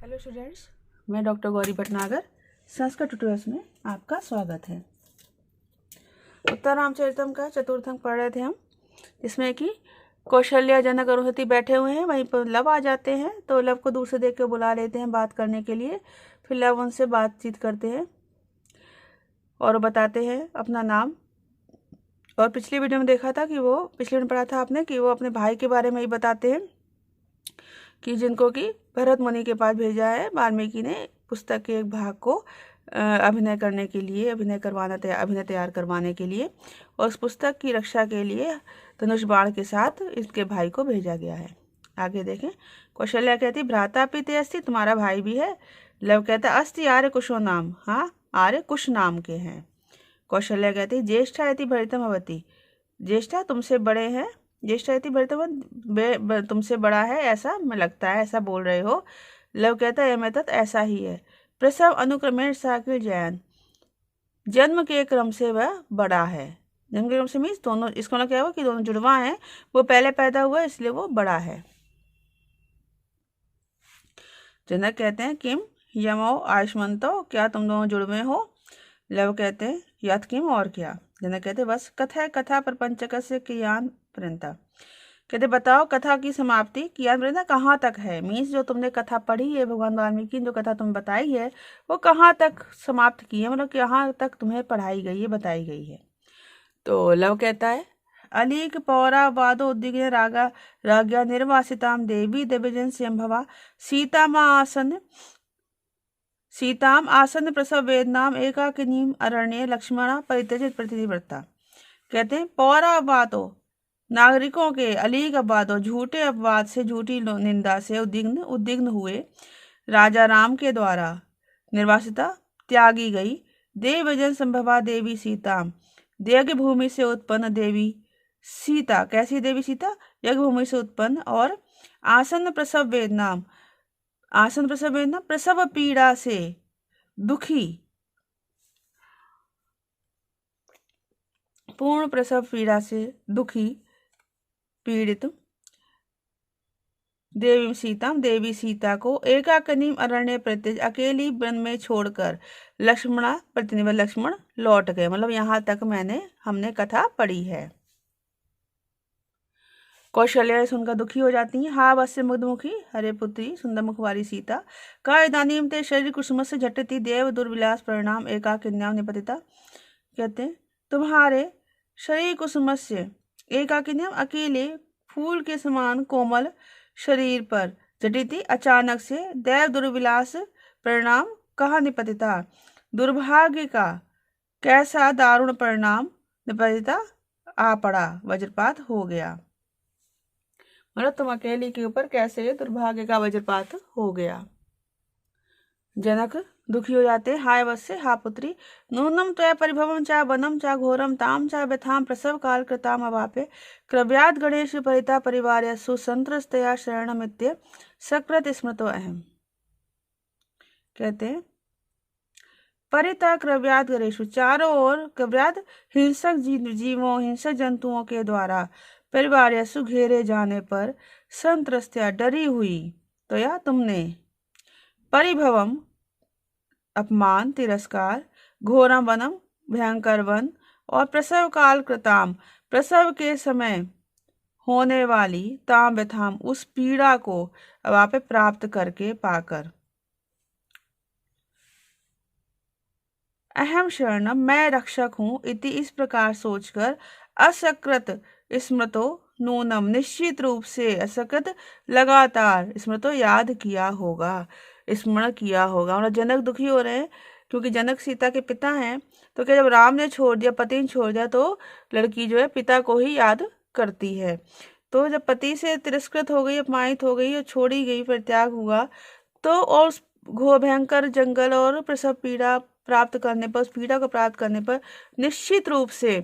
Hello students, मैं doctor Gauri Bhatnagar Sanskrit tutorials में आपका स्वागत है। उत्तररामचरितम का चतुर्थ अंक पढ़ रहे थे हम, जिसमें कि कौशल्या, जनक, अरुंधति बैठे हुए हैं। वहीं पर लव आ जाते हैं तो लव को दूर से देख के बुला लेते हैं बात करने के लिए। फिर लव उनसे बातचीत करते हैं और बताते हैं अपना नाम। और पिछली वीडियो में देखा था कि पिछली वीडियो में पढ़ा था आपने कि वो अपने भाई के बारे में ही बताते हैं कि जिनको कि भरत मुनि के पास भेजा है वाल्मीकि ने पुस्तक के एक भाग को अभिनय करने के लिए, अभिनय तैयार करवाने के लिए, और उस पुस्तक की रक्षा के लिए धनुष बाण के साथ इसके भाई को भेजा गया है। आगे देखें। कौशल्या कहती भ्राता पिते अस्ति, तुम्हारा भाई भी है। लव कहता अस्ति आर्य कुशो नाम, हाँ आर्य कुश नाम के हैं। कौशल्या कहती ज्येष्ठा यति भरितम भवति, ज्येष्ठा तुमसे बड़े हैं, ज्येष्ठा यति भरितम तुमसे बड़ा है ऐसा मैं लगता है, ऐसा बोल रहे हो। लव कहता है मैं तत् ऐसा ही है। प्रसव अनुक्रमेण साकिल जैन, जन्म के क्रम से वह बड़ा है। जन्म के क्रम से मीन्स दोनों, इसका मतलब क्या हुआ कि दोनों जुड़वा हैं, वो पहले पैदा हुआ इसलिए वो बड़ा है। जनक कहते हैं किम यमो आयुष्मंतो, क्या तुम दोनों जुड़वे हो। लव कहते हैं यथ किम, और क्या। जनक कहते बस कथा कथा प्रपंचक से कियान पर्यंता, कहते बताओ कथा की समाप्ति कियान पर्यंता कहाँ तक है। मीन्स जो तुमने कथा पढ़ी है, भगवान वाल्मीकि ने जो कथा तुम बताई है वो कहाँ तक समाप्त की है, मतलब कहाँ तक तुम्हें पढ़ाई गई है, बताई गई है। तो लव कहता है अलीक पौरा वादो उद्विग्न रागा राज्ञा निर्वासिताम देवी दिव्यजन संभवा सीताम आसन प्रसव वेदनाम एकाकिनीम अरण्य लक्ष्मणा परित्यजित प्रतिनिवृत्ता। कहते हैं पौरावादो, नागरिकों के अलीक अपवादों, झूठे अपवाद से, झूठी निंदा से उद्विग्न हुए राजा राम के द्वारा निर्वासिता त्यागी गई। देवजन संभवा देवी सीता, यज्ञ भूमि से उत्पन्न देवी सीता, कैसी देवी सीता, यज्ञ भूमि से उत्पन्न। और आसन प्रसव वेदना, आसन प्रसव वेदना प्रसव पीड़ा से दुखी, पूर्ण प्रसव पीड़ा से दुखी पीड़ित देवी सीता को एकाकिनीम अरण्य प्रत्यज, अकेली वन में छोड़कर लक्ष्मण लौट गए। मतलब यहाँ तक हमने कथा पढ़ी है। कौशल्या सुनकर दुखी हो जाती है। हा वस्य मुग्धमुखी हरे पुत्री सुंदर मुख वाली सीता का इदानीम ते शरीर कुसुम से झटती देव दुर्विलास परिणाम एकाकिन्याम निपतिता। कहते हैं तुम्हारे शरीर कुसुम से एकाकिन्याम, अकेले फूल के समान कोमल शरीर पर झटिति अचानक से देव दुर्विलास परिणाम कहा निपतिता, दुर्भाग्य का कैसा दारुण परिणाम निपतिता आ पड़ा, वज्रपात हो गया। मतलब तुम अकेली के ऊपर कैसे दुर्भाग्य का वज्रपात हो गया। जनक दुखी हो जाते हैं। हाय वस्य, हा पुत्री नूनम त्वया परिभवम चा वनम चा घोरम ताम चा व्यथाम प्रसव काल कृताम अवापे क्रव्याद गणेश परिता परिवार सुसंत्रस्तया शरणमित्य सकृत स्मृतो अहम। कहते हैं परिता क्रव्याद गणेश, चारों ओर क्रव्याद हिंसक जीवों, हिंसक जंतुओं के द्वारा परिवार घेरे जाने पर संत्रस्त्या डरी हुई, तो या तुमने परिभवम अपमान तिरस्कार, घोरम वनम भयंकर वन, और प्रसव काल कृताम प्रसव के समय होने वाली ताम व्यथाम उस पीड़ा को अवापे प्राप्त करके पाकर अहम शरणम मैं रक्षक हूँ इति इस प्रकार सोचकर असकृत स्मृतो नूनम निश्चित रूप से असकृत लगातार स्मृतो याद किया होगा, स्मरण किया होगा। मतलब जनक दुखी हो रहे हैं क्योंकि जनक सीता के पिता हैं। तो क्या जब राम ने छोड़ दिया, पति ने छोड़ दिया, तो लड़की जो है पिता को ही याद करती है। तो जब पति से तिरस्कृत हो गई, अपमानित हो गई और छोड़ी गई, परित्याग हुआ, तो और उस घोर भयंकर जंगल और प्रसव पीड़ा प्राप्त करने पर, उस पीड़ा को प्राप्त करने पर निश्चित रूप से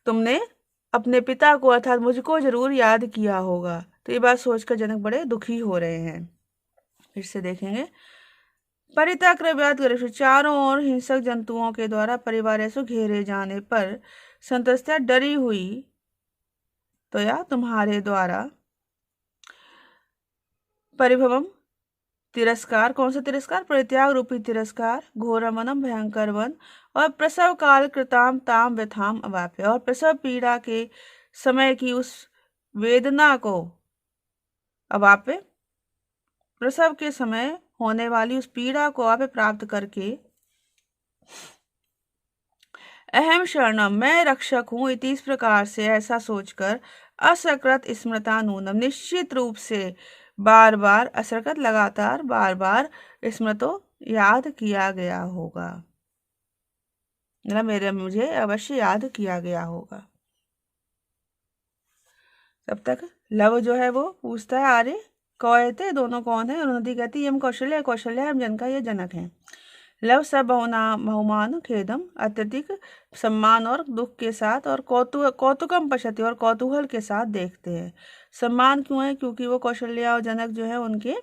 तुमने अपने पिता को अर्थात मुझको जरूर याद किया होगा। तो ये बात सोचकर जनक बड़े दुखी हो रहे हैं। फिर से देखेंगे। परिता क्रव्याद गणेश, चारों ओर हिंसक जंतुओं के द्वारा परिवार से घेरे जाने पर संतस्त्या डरी हुई, तो या तुम्हारे द्वारा परिभवम तिरस्कार, कौन सा तिरस्कार? परित्याग रूपी तिरस्कार, घोरमनम भयंकर वन, और प्रसव काल कृताम ताम व्यथाम अवाप्य, और प्रसव पीड़ा के समय की उस वेदना को, अवाप्य प्रसव के समय होने वाली उस पीड़ा को आप प्राप्त करके, अहम शरणम मैं रक्षक हूं इति, इस प्रकार से ऐसा सोचकर, असकृत स्मृता नूनम निश्चित रूप से बार बार, असकृत लगातार बार बार, स्मृतो याद किया गया होगा, मतलब मुझे अवश्य याद किया गया होगा। तब तक लव जो है वो पूछता है आर्य कौयते, दोनों कौन है? अरुंधति कहती है हम कौशल्य, कौशल्य हम जनका, ये जनक हैं। लव सब बहुमान खेदम, अत्यधिक सम्मान और दुख के साथ, और कौतुकम पश्यति, और कौतूहल के साथ देखते हैं। सम्मान क्यों है? क्योंकि वो कौशल्या और जनक जो है उनके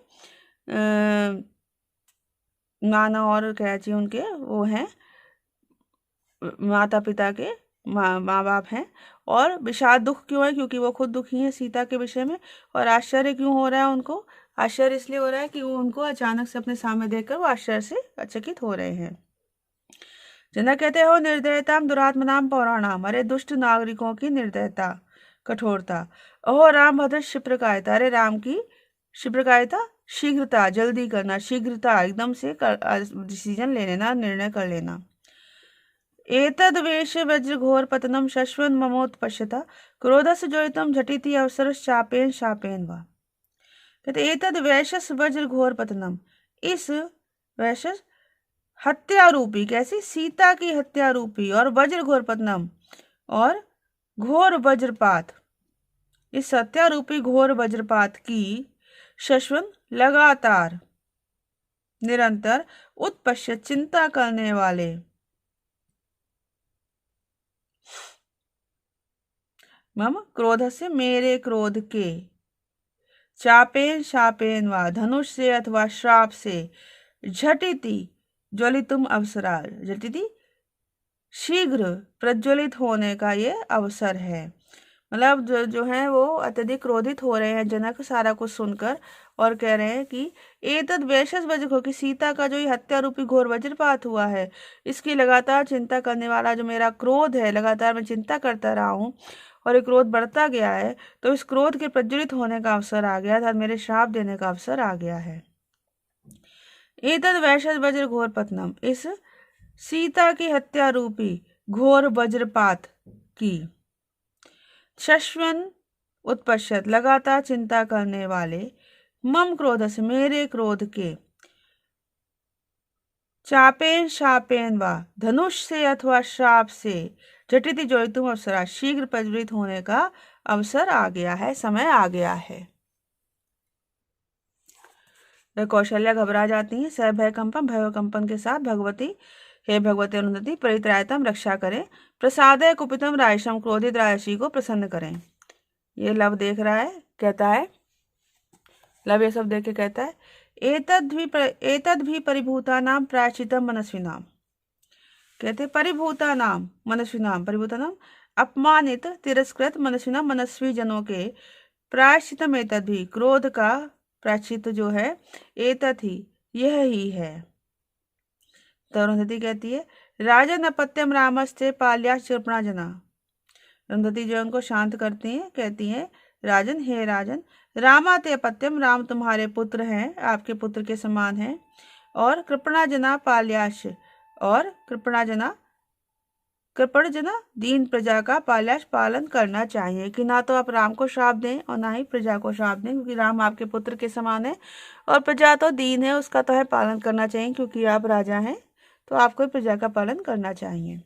नाना और क्या चाहिए उनके वो हैं माता पिता के माँ बाप हैं। और विषाद दुख क्यों है? क्योंकि वो खुद दुखी हैं सीता के विषय में। और आश्चर्य क्यों हो रहा है उनको? आश्चर्य इसलिए हो रहा है कि वो उनको अचानक से अपने सामने देखकर वो आश्चर्य से अचकित हो रहे हैं। जनक कहते हो निर्दयताम दुरात्मनाम पौराणाम, अरे दुष्ट नागरिकों की निर्दयता, कठोरता। अहो राम भद्र क्षिप्रकायता, अरे राम की क्षिप्रकायता, शीघ्रता, जल्दी करना, शीघ्रता, एकदम से डिसीजन ले लेना, निर्णय कर लेना। एतद वेश वज्र घोर पतनम शश्वन ममोत्पश्यता, क्रोधस जोइतम झटिति अवसर शापेन शापेन वा। कहते एतद वैशस वज्र घोर पतनम, इस वैशस हत्या रूपी, कैसी? सीता की हत्या रूपी, और वज्र घोर पतनम, और घोर वज्रपात, इस हत्या रूपी घोर वज्रपात की शश्वन लगातार, निरंतर, उत्पश्य चिंता करने वाले, मम क्रोध से मेरे क्रोध के, चापेन शापेन वा धनुष से अथवा श्राप से, झटिति ज्वलितुम अवसरा, झटिति शीघ्र प्रज्वलित होने का ये अवसर है। मतलब जो है वो अत्यधिक क्रोधित हो रहे हैं जनक सारा कुछ सुनकर, और कह रहे हैं कि एतद वैशस वज्र, की सीता का जो ये हत्या रूपी घोर वज्रपात हुआ है, इसकी लगातार चिंता करने वाला जो मेरा क्रोध है, लगातार मैं चिंता करता रहा हूँ और ये क्रोध बढ़ता गया है, तो इस क्रोध के प्रज्वलित होने का अवसर आ गया था, मेरे श्राप देने का अवसर आ गया है। एतद वैशस वज्र घोर पतनम, इस सीता की हत्या रूपी घोर वज्रपात की, शश्वन उत्पश्यत लगातार चिंता करने वाले, मम क्रोध से मेरे क्रोध के, चापेन शापेन वा धनुष से अथवा श्राप से, झटिति जोइतुम अवसरा शीघ्र प्रज्वलित होने का अवसर आ गया है, समय आ गया है। कौशल्या घबरा जाती हैं। सभय कंपन, भय कंपन के साथ भगवती, हे भगवती अरुंधति परित्रायतम, रक्षा करें। प्रसादय कुपितम रायशम, क्रोधित रायशी को प्रसन्न करें। ये लव देख रहा है, कहता है, लव ये सब देख के कहता है एतद भी परिभूता नाम प्रायश्चितम मनस्विनाम। कहते परिभूता नाम मनस्विनाम, परिभूता नाम अपमानित तिरस्कृत मनस्विनाम, मनस्वी जनों के प्रायश्चितम एतद भी, क्रोध का प्रायश्चित जो है एतद ही, यह ही है। तो अरुंधति कहती है राजन अपत्यम रामस्ते पाल्या कृपणा जना। अरुंधति जो उनको शांत करती हैं, कहती हैं राजन, हे राजन, रामाते अपत्यम, राम तुम्हारे पुत्र हैं, आपके पुत्र के समान हैं। और कृपणा जना पाल्याश, और कृपणा जना, कृपण जना दीन प्रजा का पाल्याश पालन करना चाहिए, कि ना तो आप राम को श्राप दें और ना ही प्रजा को श्राप दें, क्योंकि राम आपके पुत्र के समान है और प्रजा तो दीन है, उसका तो है पालन करना चाहिए, क्योंकि आप राजा हैं तो आपको प्रजा का पालन करना चाहिए।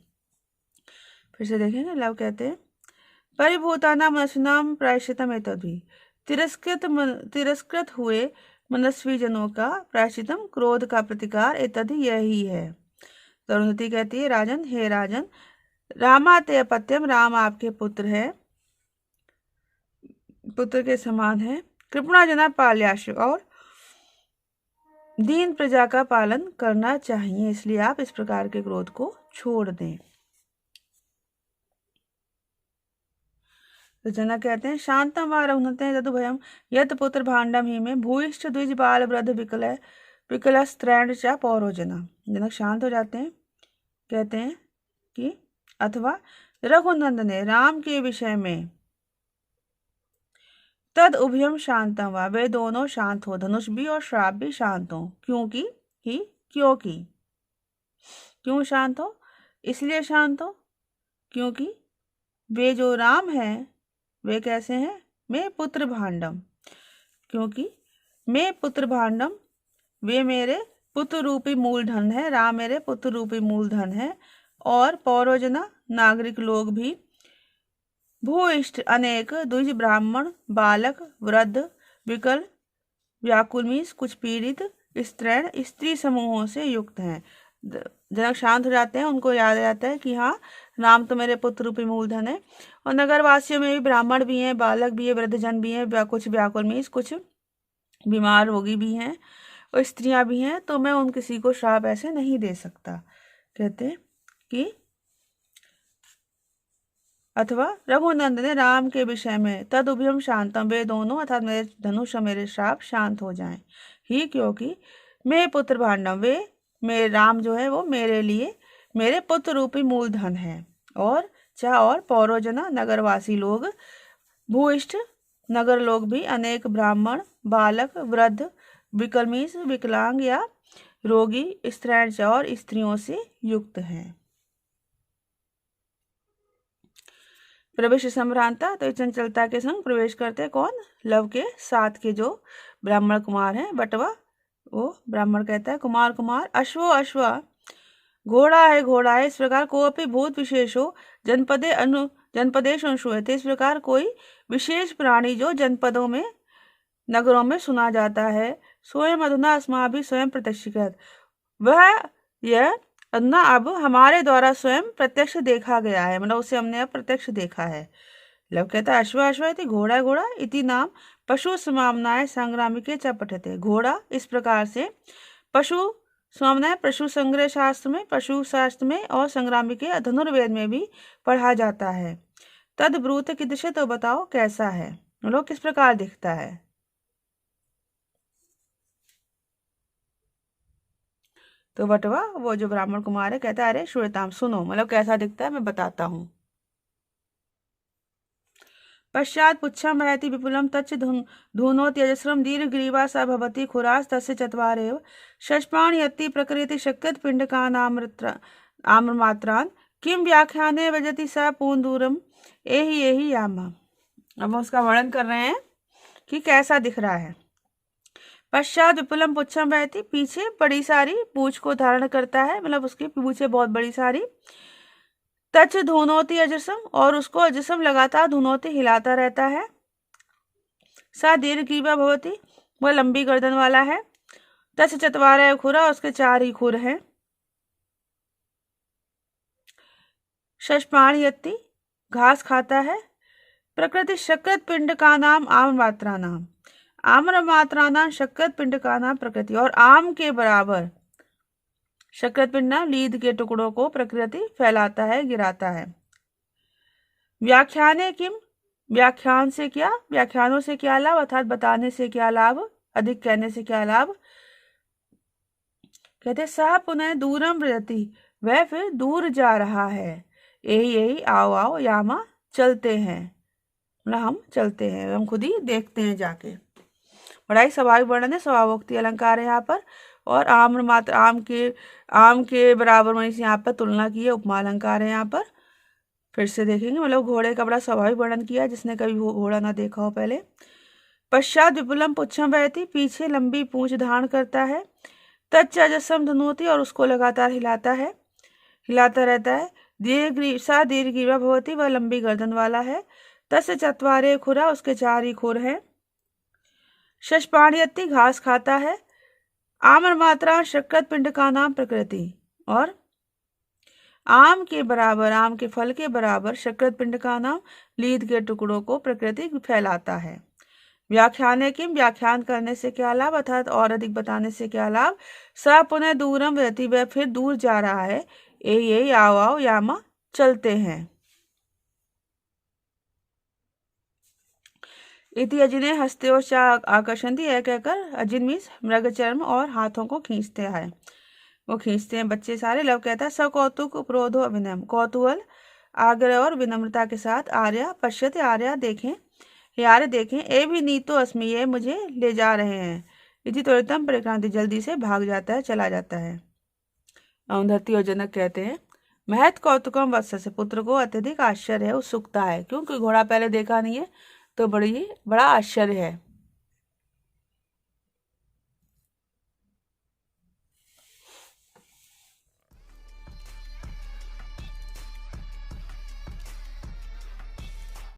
फिर से देखेंगे, लव कहते हैं परिभूतानाम मनस्विनाम प्रायश्चितम एतद्भी, तिरस्कृत हुए मनस्वी जनों का प्रायश्चितम, क्रोध का प्रतिकार, एतद्ही यही है। तो अरुंधति कहती है राजन, हे राजन, रामाते अपत्यम, राम आपके पुत्र है, पुत्र के समान है। कृपणा जना पाल्याश, और दीन प्रजा का पालन करना चाहिए, इसलिए आप इस प्रकार के क्रोध को छोड़ दें। तो जनक कहते हैं शांतम व रघुनते तदुभयम यत पुत्र भांडम ही में भूयिष्ठ द्विज बाल वृद्ध विकलस्त्रैण च पौरोजना। जनक शांत हो जाते हैं, कहते हैं कि अथवा रघुनंदन ने राम के विषय में तद उभयम शांतम व वे दोनों शांत हो, धनुष भी और श्राप भी शांत हो। क्योंकि क्यों शांत हो? इसलिए शांत हो क्योंकि वे जो राम हैं वे कैसे हैं? मैं पुत्र भांडम, क्योंकि मैं पुत्र भांडम, वे मेरे पुत्र रूपी मूलधन है। राम मेरे पुत्र रूपी मूलधन है। और पौरोजना नागरिक लोग भी, भूइष्ठ अनेक द्विज ब्राह्मण बालक वृद्ध विकल व्याकुलमीस कुछ पीड़ित स्त्रैण स्त्री समूहों से युक्त हैं। जनक शांत हो जाते हैं, उनको याद आ जाता है कि हाँ राम तो मेरे पुत्र रूपी मूलधन है। और नगरवासियों में भी ब्राह्मण भी हैं, बालक भी है, वृद्धजन भी हैं, कुछ व्याकुलमीस कुछ बीमार रोगी भी हैं और स्त्रियां भी हैं, तो मैं उन किसी को श्राप ऐसे नहीं दे सकता। कहते हैं कि अथवा रघुनंदन ने राम के विषय में तद उभयम शांतम, वे दोनों अर्थात मेरे धनुष और मेरे श्राप शांत हो जाएं ही, क्योंकि मैं पुत्र भांडम, वे मेरे राम जो है वो मेरे लिए मेरे पुत्र रूपी मूलधन है। और पौरोजना नगरवासी लोग, भूइष्ठ नगर लोग भी, अनेक ब्राह्मण बालक वृद्ध विकलमीस विकलांग या रोगी स्त्रैण और स्त्रियों से युक्त हैं। प्रवेश संभ्रांता, तो चंचलता के संग प्रवेश करते कौन? लव के साथ के जो ब्राह्मण कुमार हैं बटवा, वो ब्राह्मण कहता है कुमार कुमार अश्व घोड़ा है, इस प्रकार कोपि भूत विशेषो जनपदेषु श्रूयते, इस प्रकार कोई विशेष प्राणी जो जनपदों में नगरों में सुना जाता है, स्वयं अधुना अस्माभिः स्वयं प्रत्यक्षित, वह यह अधुना अब हमारे द्वारा स्वयं प्रत्यक्ष देखा गया है, मतलब उसे हमने अब प्रत्यक्ष देखा है। लव कहता है अश्व इति घोड़ा इति नाम पशु समामनाय संग्रामिके च पठते। घोड़ा इस प्रकार से पशु समामनाय पशु संग्रह शास्त्र में, पशु शास्त्र में और संग्रामिके धनुर्वेद में भी पढ़ा जाता है। तद ब्रूत कीदृश, तो बताओ कैसा है, मतलब किस प्रकार दिखता है। तो बटवा वो जो ब्राह्मण कुमार है कहता है अरे श्वेताम सुनो, मतलब कैसा दिखता है मैं बताता हूँ। पश्चात पुच्छम वहति विपुलम तच्च धूनोत्यजस्रम दीर्घग्रीवा स भवति खुरास तस्य चत्वारेव शष्पाण यत्ति प्रकृति शक्यत आम्रमात्रान् किम व्याख्याने वजति स पूर्णदूरम एहि यामा। अब उसका वर्णन कर रहे हैं कि कैसा दिख रहा है। पश्चात विपुलम पुच्छम वहति, पीछे बड़ी सारी पूंछ को धारण करता है, मतलब उसकी पूंछे बहुत बड़ी सारी। तच धुनोति अजसम, और उसको अजसम लगातार धुनोति हिलाता रहता है। सा दीर्घग्रीवा भवति, वह लंबी गर्दन वाला है। तच चत्वारः खुरा, उसके 4 ही खुर हैं। शष्पाण यत्ति, घास खाता है। प्रकृति शकृत पिंड का नाम आम्रमात्रा नाम, आम्रमात्रा नाम शकृत पिंड का नाम प्रकृति, और आम के बराबर शकृत पिंड लीद के टुकड़ों को प्रकृति फैलाता है, गिराता है। व्याख्याने किम, व्याख्यान से क्या, व्याख्यानों से क्या लाभ, अर्थात बताने से क्या लाभ, अधिक कहने से क्या लाभ। कहते सह पुनः दूरम व्रजति, वह फिर दूर जा रहा है। यही आओ यामा, चलते हैं, मतलब हम चलते हैं, हम खुद ही देखते हैं जाके। बड़ा ही स्वाभाविक वर्णन है, स्वभावोक्ति अलंकार है यहाँ पर। और आम्रमात्र, आम के बराबर में इसे यहाँ पर तुलना की है, उपमा अलंकार है यहाँ पर। फिर से देखेंगे, मतलब घोड़े का बड़ा स्वाभाविक वर्णन किया है, जिसने कभी घोड़ा ना देखा हो पहले। पश्चात विपुलम पुच्छम वहति, पीछे लंबी पूंछ धारण करता है। तच्च अजसम धुनोति, और उसको लगातार हिलाता रहता है। दीर्घग्रीवा भवति, वह लंबी गर्दन वाला है। तस्य चत्वारे खुरा, उसके 4 ही खुर हैं। शष्पाण यत्ति, घास खाता है। आम्रमात्रा शकृत पिंड का नाम प्रकृति, और आम के बराबर, आम के फल के बराबर शकृत पिंड का नाम लीद के टुकड़ों को प्रकृति फैलाता है। व्याख्याने किम, व्याख्यान करने से क्या लाभ, अर्थात और अधिक बताने से क्या लाभ। स पुनः दूरम व्रजति, वह फिर दूर जा रहा है। यही आओ यामा, चलते हैं। इति अजिने हस्ते और आकर्षण यह कहकर, अजिन मीन्स मृग चर्म, और हाथों को खींचते हैं, वो खींचते हैं बच्चे सारे। लव कहता है सकौतुक प्रोधो अभिनम, कौतूहल आग्रह और विनम्रता के साथ, आर्या पश्यते, आर्या देखें, यार देखें, ए भी नीतो अस्मि, ये मुझे ले जा रहे हैं, इति त्वरितम परिक्रांति, जल्दी से भाग जाता है, चला जाता है। अरुंधति और जनक कहते हैं महत कौतुकम वत्स से, पुत्र को अत्यधिक आश्चर्य है, उत्सुकता है, क्योंकि घोड़ा पहले देखा नहीं है तो बड़ा आश्चर्य है।